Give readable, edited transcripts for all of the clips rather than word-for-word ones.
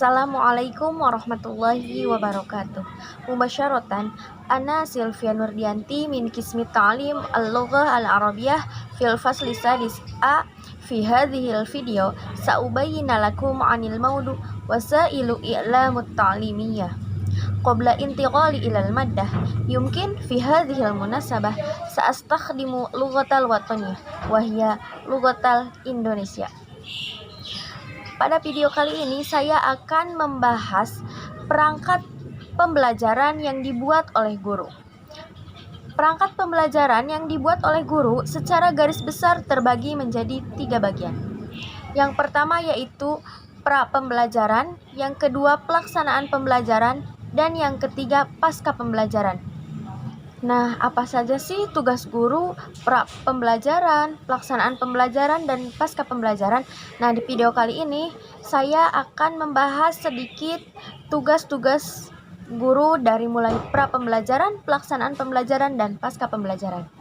Assalamualaikum warahmatullahi wabarakatuh. Mubasyaratan, Ana Silvia Nurdianti min Qismi Ta'lim Al-Lughah Al-Arabiyah fil fasli sadis A. Fi hadhil video sa'ubayyina lakum 'anil mawdu' wasailu i'lamut ta'limiyah. Qabla intiqali ilal maddah, yumkin fi hadhil munasabah sa'astakhdimu lughatal wataniyah wa hiya lughatal Indonesia. Pada video kali ini saya akan membahas perangkat pembelajaran yang dibuat oleh guru. Perangkat pembelajaran yang dibuat oleh guru secara garis besar terbagi menjadi 3 bagian. Yang pertama yaitu pra pembelajaran, yang kedua pelaksanaan pembelajaran, dan yang ketiga pasca pembelajaran. Nah, apa saja sih tugas guru pra pembelajaran, pelaksanaan pembelajaran, dan pasca pembelajaran? Nah, di video kali ini saya akan membahas sedikit tugas-tugas guru dari mulai pra pembelajaran, pelaksanaan pembelajaran, dan pasca pembelajaran.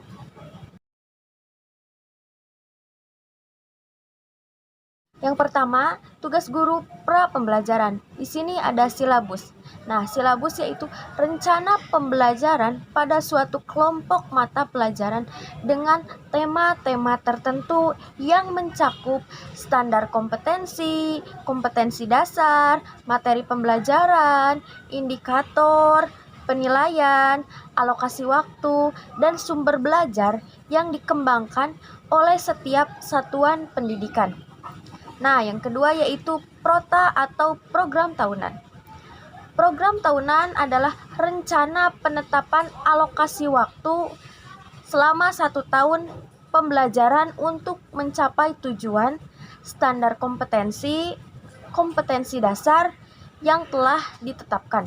Yang pertama, tugas guru pra pembelajaran. Di sini ada silabus. Nah, silabus yaitu rencana pembelajaran pada suatu kelompok mata pelajaran dengan tema-tema tertentu yang mencakup standar kompetensi, kompetensi dasar, materi pembelajaran, indikator, penilaian, alokasi waktu, dan sumber belajar yang dikembangkan oleh setiap satuan pendidikan. Nah, yang kedua yaitu prota atau program tahunan. Program tahunan adalah rencana penetapan alokasi waktu selama 1 tahun pembelajaran untuk mencapai tujuan, standar kompetensi, kompetensi dasar yang telah ditetapkan.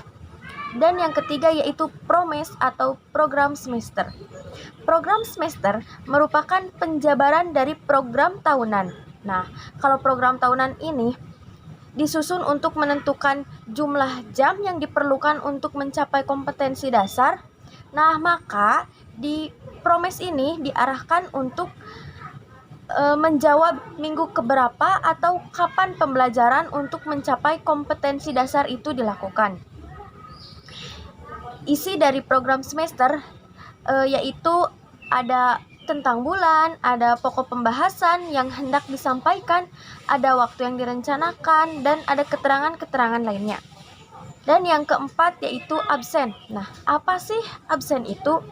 Dan yang ketiga yaitu promes atau program semester. Program semester merupakan penjabaran dari program tahunan. Nah, kalau program tahunan ini disusun untuk menentukan jumlah jam yang diperlukan untuk mencapai kompetensi dasar. Nah, maka di promes ini diarahkan untuk menjawab minggu keberapa atau kapan pembelajaran untuk mencapai kompetensi dasar itu dilakukan. Isi dari program semester yaitu ada tentang bulan, ada pokok pembahasan yang hendak disampaikan, ada waktu yang direncanakan, dan ada keterangan-keterangan lainnya. Dan yang keempat yaitu absen. Nah, apa sih absen itu?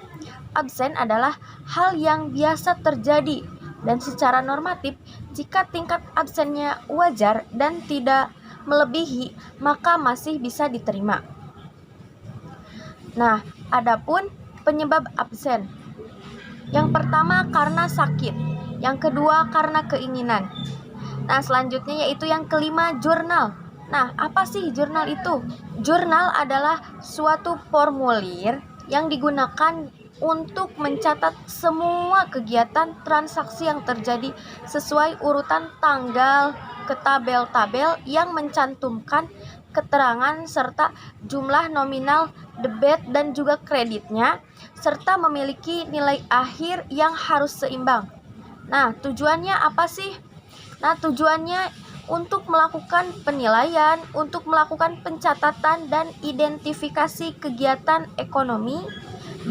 Absen adalah hal yang biasa terjadi dan secara normatif jika tingkat absennya wajar dan tidak melebihi, maka masih bisa diterima. Nah, adapun penyebab absen. Yang pertama karena sakit, yang kedua karena keinginan. Nah, selanjutnya yaitu yang kelima jurnal. Nah, apa sih jurnal itu? Jurnal adalah suatu formulir yang digunakan untuk mencatat semua kegiatan transaksi yang terjadi sesuai urutan tanggal ke tabel-tabel yang mencantumkan keterangan serta jumlah nominal debit dan juga kreditnya, serta memiliki nilai akhir yang harus seimbang. Nah, tujuannya apa sih? Nah, tujuannya untuk melakukan penilaian, untuk melakukan pencatatan dan identifikasi kegiatan ekonomi,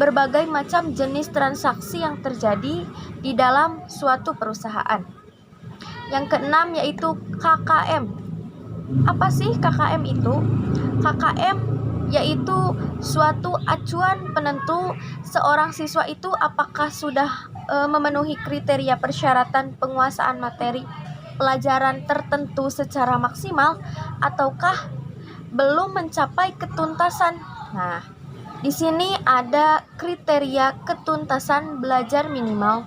berbagai macam jenis transaksi yang terjadi di dalam suatu perusahaan. Yang keenam yaitu KKM. Apa sih KKM itu? KKM yaitu suatu acuan penentu seorang siswa itu apakah sudah memenuhi kriteria persyaratan penguasaan materi pelajaran tertentu secara maksimal ataukah belum mencapai ketuntasan. Nah, di sini ada kriteria ketuntasan belajar minimal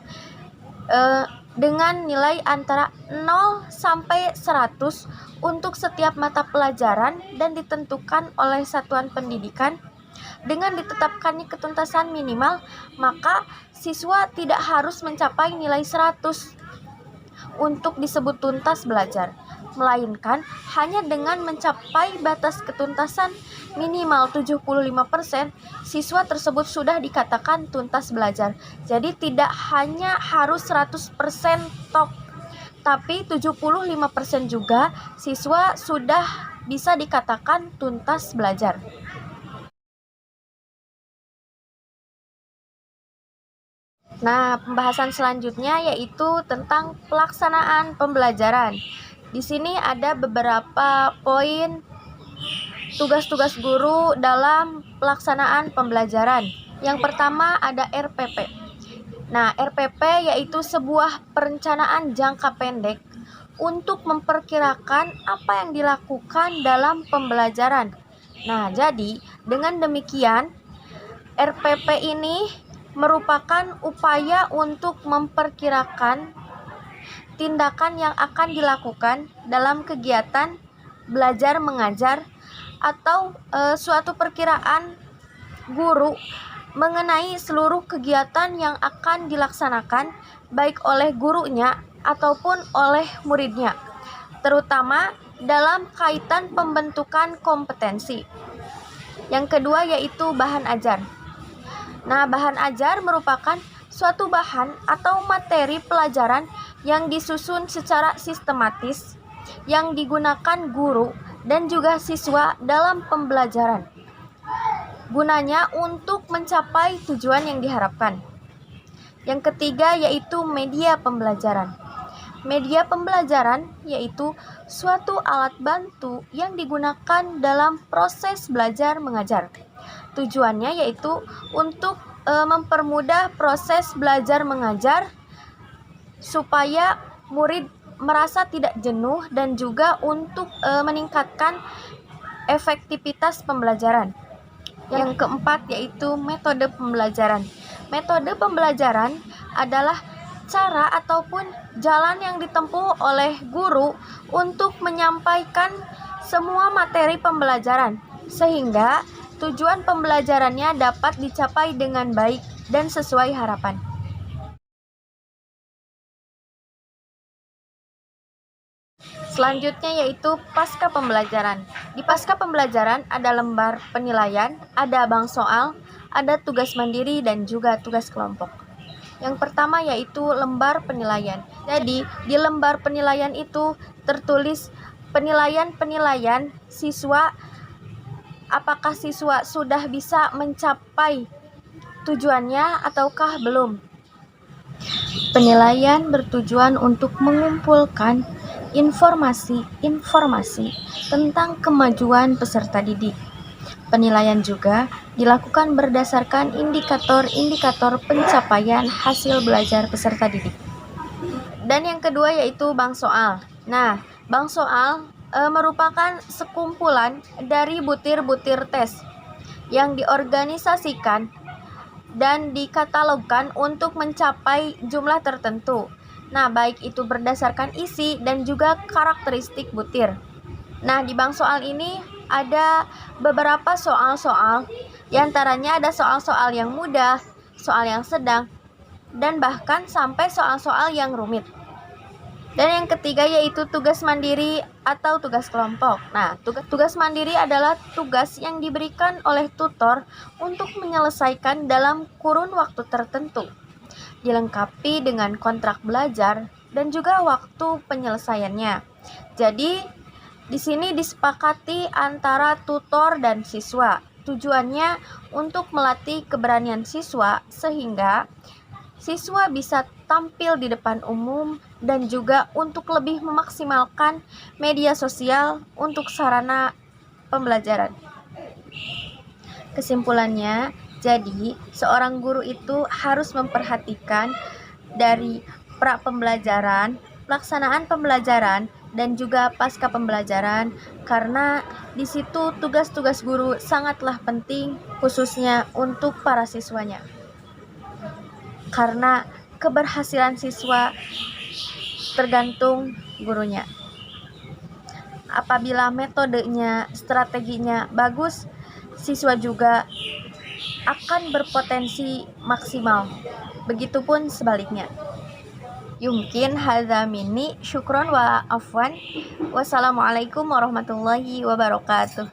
dengan nilai antara 0 sampai 100 untuk setiap mata pelajaran dan ditentukan oleh satuan pendidikan. Dengan ditetapkannya ketuntasan minimal, maka siswa tidak harus mencapai nilai 100 untuk disebut tuntas belajar, melainkan hanya dengan mencapai batas ketuntasan minimal 75%, siswa tersebut sudah dikatakan tuntas belajar. Jadi tidak hanya harus 100% top, tapi 75% juga siswa sudah bisa dikatakan tuntas belajar. Nah, pembahasan selanjutnya yaitu tentang pelaksanaan pembelajaran. Di sini ada beberapa poin tugas-tugas guru dalam pelaksanaan pembelajaran. Yang pertama ada RPP. Nah, RPP yaitu sebuah perencanaan jangka pendek untuk memperkirakan apa yang dilakukan dalam pembelajaran. Nah, jadi dengan demikian RPP ini merupakan upaya untuk memperkirakan tindakan yang akan dilakukan dalam kegiatan belajar mengajar atau suatu perkiraan guru mengenai seluruh kegiatan yang akan dilaksanakan baik oleh gurunya ataupun oleh muridnya, terutama dalam kaitan pembentukan kompetensi. Yang kedua yaitu bahan ajar. Nah, bahan ajar merupakan suatu bahan atau materi pelajaran yang disusun secara sistematis yang digunakan guru dan juga siswa dalam pembelajaran. Gunanya untuk mencapai tujuan yang diharapkan. Yang ketiga yaitu media pembelajaran. Media pembelajaran yaitu suatu alat bantu yang digunakan dalam proses belajar mengajar. Tujuannya yaitu untuk mempermudah proses belajar mengajar supaya murid merasa tidak jenuh dan juga untuk meningkatkan efektivitas pembelajaran. Yang keempat yaitu metode pembelajaran. Metode pembelajaran adalah cara ataupun jalan yang ditempuh oleh guru untuk menyampaikan semua materi pembelajaran sehingga tujuan pembelajarannya dapat dicapai dengan baik dan sesuai harapan. Selanjutnya yaitu pasca pembelajaran. Di pasca pembelajaran ada lembar penilaian, ada bank soal, ada tugas mandiri dan juga tugas kelompok. Yang pertama yaitu lembar penilaian. Jadi di lembar penilaian itu tertulis penilaian siswa, apakah siswa sudah bisa mencapai tujuannya ataukah belum. Penilaian bertujuan untuk mengumpulkan informasi tentang kemajuan peserta didik. Penilaian juga dilakukan berdasarkan indikator-indikator pencapaian hasil belajar peserta didik. Dan yang kedua yaitu bank soal. Nah, bank soal merupakan sekumpulan dari butir-butir tes yang diorganisasikan dan dikatalogkan untuk mencapai jumlah tertentu. Nah, baik itu berdasarkan isi dan juga karakteristik butir. Nah, di bank soal ini ada beberapa soal-soal, diantaranya ada soal-soal yang mudah, soal yang sedang, dan bahkan sampai soal-soal yang rumit. Dan yang ketiga yaitu tugas mandiri atau tugas kelompok. Nah, tugas mandiri adalah tugas yang diberikan oleh tutor untuk menyelesaikan dalam kurun waktu tertentu, dilengkapi dengan kontrak belajar dan juga waktu penyelesaiannya. Jadi, di sini disepakati antara tutor dan siswa. Tujuannya untuk melatih keberanian siswa sehingga siswa bisa tampil di depan umum dan juga untuk lebih memaksimalkan media sosial untuk sarana pembelajaran. Kesimpulannya, jadi seorang guru itu harus memperhatikan dari pra pembelajaran, pelaksanaan pembelajaran, dan juga pasca pembelajaran karena di situ tugas-tugas guru sangatlah penting khususnya untuk para siswanya. Karena keberhasilan siswa tergantung gurunya. Apabila metodenya, strateginya bagus, siswa juga akan berpotensi maksimal. Begitupun sebaliknya. Yumkin hadza minni syukron wa afwan. Wassalamualaikum warahmatullahi wabarakatuh.